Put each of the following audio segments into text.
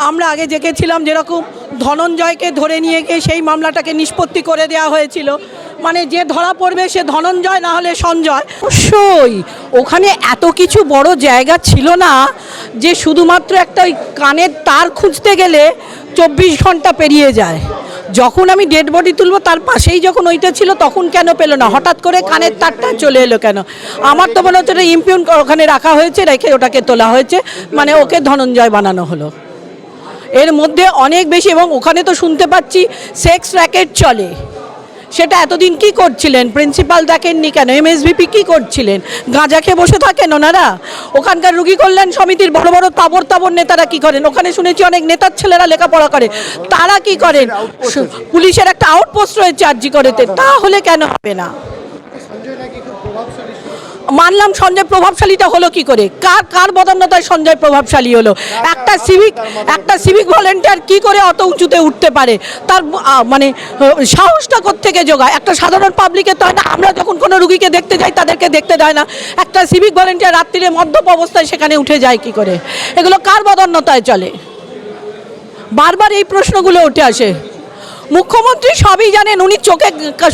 আমরা আগে জেগেছিলাম যেরকম ধনঞ্জয়কে ধরে নিয়ে গিয়ে সেই মামলাটাকে নিষ্পত্তি করে দেওয়া হয়েছিল, মানে যে ধরা পড়বে সে ধনঞ্জয় না হলে সঞ্জয়। অবশ্যই ওখানে এত কিছু বড় জায়গা ছিল না যে শুধুমাত্র একটা ওই কানের তার খুঁজতে গেলে 24 ঘন্টা পেরিয়ে যায়। যখন আমি ডেড বডি তুলবো তার পাশেই যখন ওইটা ছিল তখন কেন পেলো না, হঠাৎ করে কানের তারটা চলে এলো কেন? আমার তো মনে হচ্ছে ওটা ইমপিউন ওখানে রাখা হয়েছে, রেখে ওটাকে তোলা হয়েছে, মানে ওকে ধনঞ্জয় বানানো হলো। এর মধ্যে অনেক বেশি, এবং ওখানে তো শুনতে পাচ্ছি সেক্স র্যাকেট চলে। সেটা এতদিন কি করছিলেন? প্রিন্সিপাল দেখেননি কেন? এমএসভিপি কি করছিলেন? গাঁজা খেয়ে বসে থাকেন ওনারা? ওখানকার রুগী কল্যাণ সমিতির বড় বড় তাবর নেতারা কি করেন? ওখানে শুনেছি অনেক নেতার ছেলেরা লেখাপড়া করে, তারা কি করেন? পুলিশের একটা আউটপোস্ট রয়েছে আরজি করেতে, তাহলে কেন হবে না? মানলাম সঞ্জয় প্রভাবশালীটা হলো কি করে? কার বদান্যতায় সঞ্জয় প্রভাবশালী হলো? একটা সিভিক ভলেন্টিয়ার কি করে অত উঁচুতে উঠতে পারে? তার মানে সাহসটা কোত্থেকে জোগায়? একটা সাধারণ পাবলিকের তো হয় না। আমরা যখন কোনো রুগীকে দেখতে যাই তাদেরকে দেখতে দেয় না, একটা সিভিক ভলেন্টিয়ার রাত্রিরে মদ্যপ অবস্থায় সেখানে উঠে যায় কি করে? এগুলো কার বদান্যতায় চলে? বারবার এই প্রশ্নগুলো উঠে আসে। মুখ্যমন্ত্রী সবই জানেন, উনি চোখে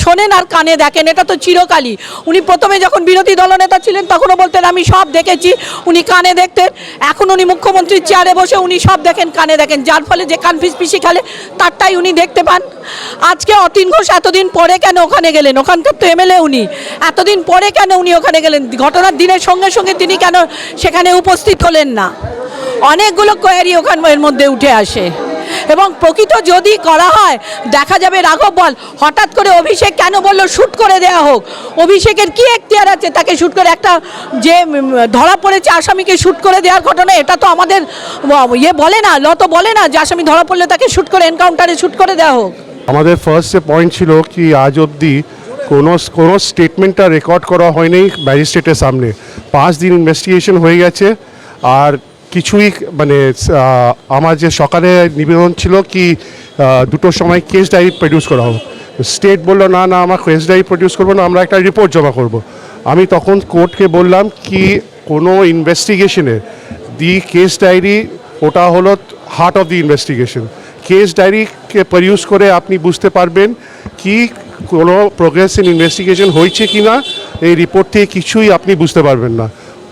শোনেন আর কানে দেখেন, এটা তো চিরকালই। উনি প্রথমে যখন বিরোধী দলনেতা ছিলেন তখনও বলতেন আমি সব দেখেছি, উনি কানে দেখতেন। এখন উনি মুখ্যমন্ত্রীর চেয়ারে বসে উনি সব দেখেন, কানে দেখেন, যার ফলে যে কান ফিসফিসি খেলে তারটাই উনি দেখতে পান। আজকে অতীন ঘোষ এতদিন পরে কেন ওখানে গেলেন? ওখানকার তো এমএলএ উনি, এতদিন পরে কেন উনি ওখানে গেলেন? ঘটনার দিনের সঙ্গে সঙ্গে তিনি কেন সেখানে উপস্থিত হলেন না? অনেকগুলো কোয়ারি ওখানের মধ্যে উঠে আসে। এবং প্রকৃত যদি করা হয় দেখা যাবে রাঘব বল হঠাৎ করে অভিষেক কেন বললো শ্যুট করে দেওয়া হোক? অভিষেকের কি এখতিয়ার আছে তাকে শ্যুট করে? একটা যে ধরা পড়েছে আসামিকে শ্যুট করে দেওয়ার ঘটনা, এটা তো আমাদের বলে না, ল তো বলে না যে আসামি ধরা পড়লে তাকে শ্যুট করে এনকাউন্টারে শ্যুট করে দেওয়া হোক। আমাদের ফার্স্ট যে পয়েন্ট ছিল কি আজ অবধি কোনো স্টেটমেন্টটা রেকর্ড করা হয়নি ম্যাজিস্ট্রেটের সামনে। 5 দিন ইনভেস্টিগেশন হয়ে গেছে, আর কিছুই মানে আমার যে সকালে নিবেদন ছিল কি 2টোর সময় কেস ডায়েরি প্রডিউস করা হোক। স্টেট বললো না না, আমার কেস ডায়েরি প্রডিউস করবো না, আমরা একটা রিপোর্ট জমা করব। আমি তখন কোর্টকে বললাম কি কোনো ইনভেস্টিগেশনে কেস ডায়েরি ওটা হলো heart of the investigation. Case ডায়েরিকে প্রডিউস করে আপনি বুঝতে পারবেন কি কোনো প্রোগ্রেস ইন ইনভেস্টিগেশন হয়েছে কি না, এই রিপোর্ট থেকে কিছুই আপনি বুঝতে পারবেন না।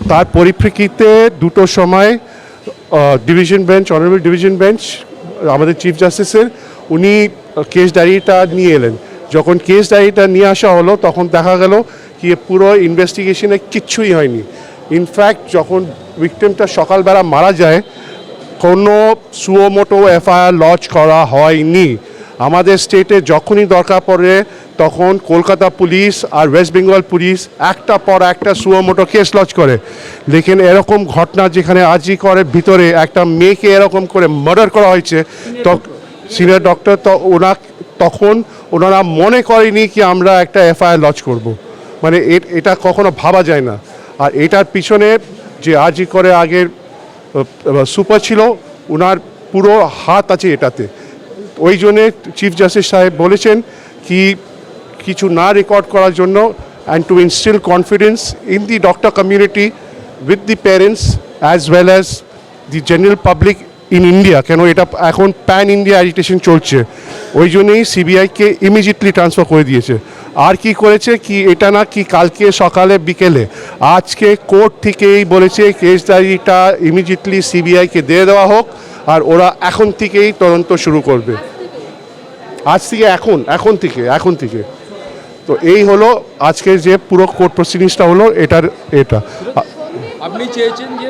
তার পরিপ্রেক্ষিতে 2টোর সময় division bench, honourable division bench আমাদের চিফ জাস্টিসের, উনি কেস ডায়েরিটা নিয়ে এলেন। যখন কেস ডায়েরিটা নিয়ে আসা হলো তখন দেখা গেল কি পুরো ইনভেস্টিগেশনে কিচ্ছুই হয়নি। ইনফ্যাক্ট যখন ভিকটিমটা সকালবেলা মারা যায় কোনো সুমোটো এফআইআর লঞ্চ করা হয়নি। আমাদের স্টেটে যখনই দরকার পড়ে তখন কলকাতা পুলিশ আর ওয়েস্ট বেঙ্গল পুলিশ একটা পর একটা সুমোটো কেস লঞ্চ করে। লেকিন এরকম ঘটনা যেখানে আরজি করের ভিতরে একটা মেয়েকে এরকম করে মার্ডার করা হয়েছে, সিনিয়র ডক্টর তো তখন ওনারা মনে করেনি কি আমরা একটা এফআইআর লঞ্চ করব। মানে এটা কখনো ভাবা যায় না। আর এটার পিছনে যে আরজি করে আগের সুপার ছিল ওনার পুরো হাত আছে এটাতে। ওই জন্যে চিফ জাস্টিস সাহেব বলেছেন কি কিছু না রেকর্ড করার জন্য, and to instil confidence in the doctor community with the parents as well as the general public in India. কেন এটা এখন প্যান ইন্ডিয়া অ্যাজিটেশন চলছে, ওই জন্যই সিবিআইকে ইমিডিয়েটলি ট্রান্সফার করে দিয়েছে। আর কি করেছে কি এটা না কি কালকে সকালে বিকেলে আজকে কোর্ট থেকেই বলেছে কেস ডায়েরিটা ইমিডিয়েটলি সিবিআইকে দিয়ে দেওয়া হোক, আর ওরা এখন থেকেই তদন্ত শুরু করবে। আজ থেকে এখন থেকে। তো এই হলো আজকের যে পুরো কোর্ট প্রসিডিংসটা হলো এটা। আপনি চেয়েছেন যে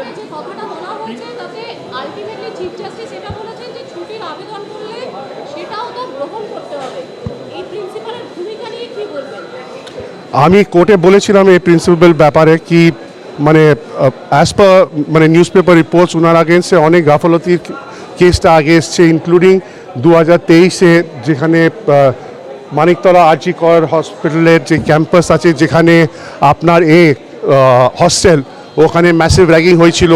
আমি কোর্টে বলেছিলাম এই প্রিন্সিপাল ব্যাপারে কি মানে অ্যাজ পার মানে নিউজ পেপার রিপোর্টস ওনার আগেন্সে অনেক গাফলতির কেসটা আগে এসছে, ইনক্লুডিং 2023-এ যেখানে মানিকতলা আরজি কর হসপিটালের যে ক্যাম্পাস আছে যেখানে আপনার হস্টেল, ওখানে ম্যাসিভ র্যাগিং হয়েছিল।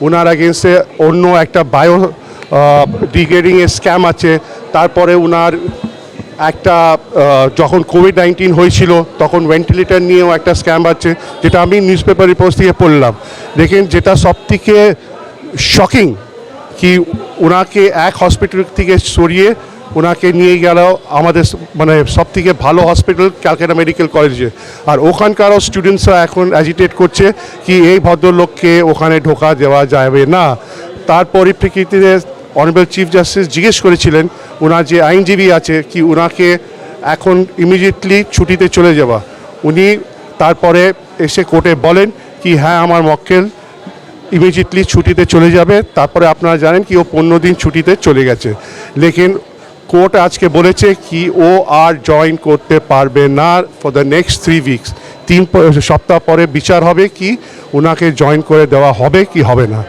ওনার আগেন্সে অন্য একটা বায়ো ডিগ্রেডিংয়ের স্ক্যাম আছে। তারপরে ওনার একটা যখন কোভিড-19 হয়েছিল তখন ভেন্টিলেটর নিয়েও একটা স্ক্যাম আছে, যেটা আমি নিউজ পেপার রিপোর্টস থেকে পড়লাম। দেখেন যেটা সবথেকে শকিং কি ওনাকে এক হসপিটাল থেকে সরিয়ে ওনাকে নিয়ে গেল আমাদের মানে সব থেকে ভালো হসপিটাল ক্যালকাটা মেডিকেল কলেজে। আর ওখানকারও স্টুডেন্টসরা এখন অ্যাজিটেট করছে কি এই ভদ্রলোককে ওখানে ঢোকা দেওয়া যাবে না। তার পরিপ্রেক্ষিতে অনারেবল চিফ জাস্টিস জিজ্ঞেস করেছিলেন ওনার যে আইনজীবী আছে কি ওনাকে এখন ইমিডিয়েটলি ছুটিতে চলে যাওয়া। উনি তারপরে এসে কোর্টে বলেন কি হ্যাঁ আমার মক্কেল ইমিডিয়েটলি ছুটিতে চলে যাবে। তারপরে আপনারা জানেন কি ও 15 দিন ছুটিতে চলে গেছে। লেকিন কোর্ট আজকে বলেছে কি ও আর জয়েন করতে পারবে না ফর দ্য নেক্সট 3 উইকস। 3 সপ্তাহ পরে বিচার হবে কি ওনাকে জয়েন করে দেওয়া হবে কি হবে না।